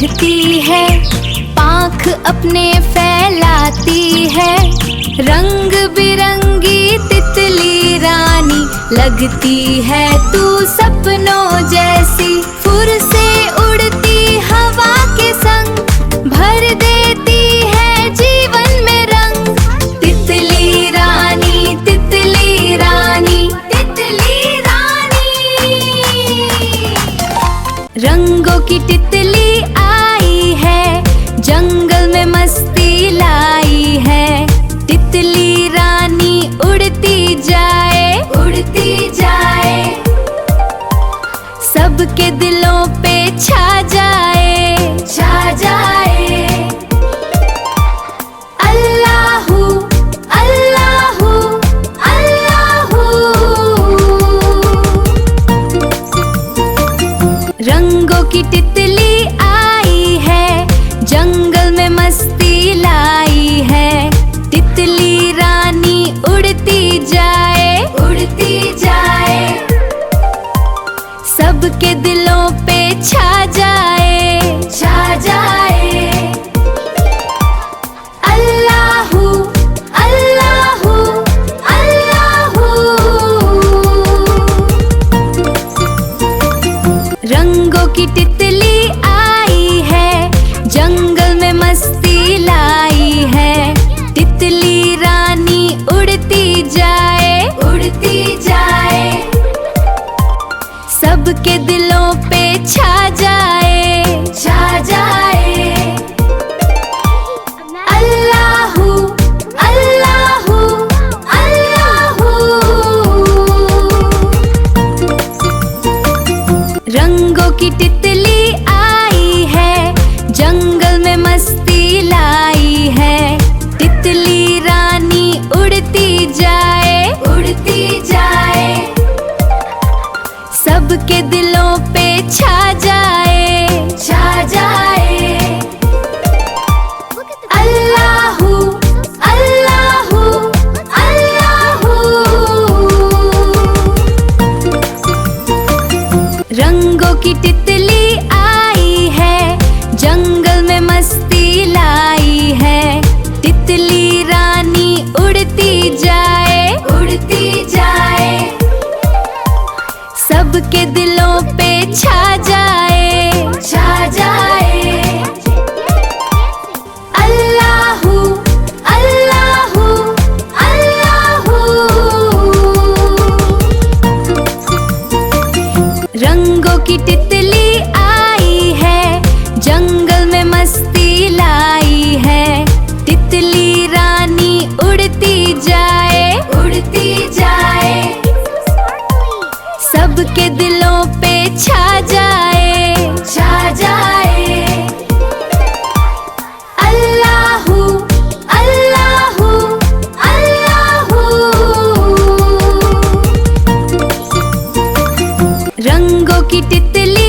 उड़ती है, पांख अपने फैलाती है। रंग बिरंगी तितली रानी लगती है तू सपनों जैसी। फुर से उड़ती हवा के संग भर देती है जीवन में रंग। तितली रानी, तितली रानी, तितली रानी। रंगों की तितली आई है, जंगल में मस्ती लाई है। तितली रानी उड़ती जाए, उड़ती जाए, सबके दिलों पे छा जाए, छा जाए। अल्लाहू अल्लाहू अल्लाहू। रंगों की तितली आई है, जंगल में मस्ती लाई है। तितली रानी उड़ती जाए, उड़ती जाए, सबके दिलों पे छा जाए, छा जाए। अल्लाहू अल्लाहू अल्लाहू। रंगों की तितली आई है, जंगल में मस्ती लाई है। तितली रानी उड़ती जाए, उड़ती जाए, सबके दिलों पे छा जाए, छा जाए। अल्लाहू अल्लाहू अल्लाहू। रंगों की तितली आई है, जंगल में मस्ती लाई है। तितली रानी उड़ती जाए, उड़ती जाए, सबके दिलों पे छा जाए, छा जाए। अल्लाहू अल्लाहू अल्लाहू। रंगों की तितली आई है, जंगल में मस्ती लाई है। तितली रानी उड़ती जाए, उड़ती जाए, सबके दिलों पे छा जाए, छा जाए। अल्लाहू अल्लाहू अल्लाहू। रंगों की तितली आई है, जंगल में मस्ती लाई है। तितली रानी उड़ती जाए, उड़ती जाए, सबके दिलों पे छा जाए, छा जाए। अल्लाहू अल्लाहू अल्लाहू। रंगों की तितली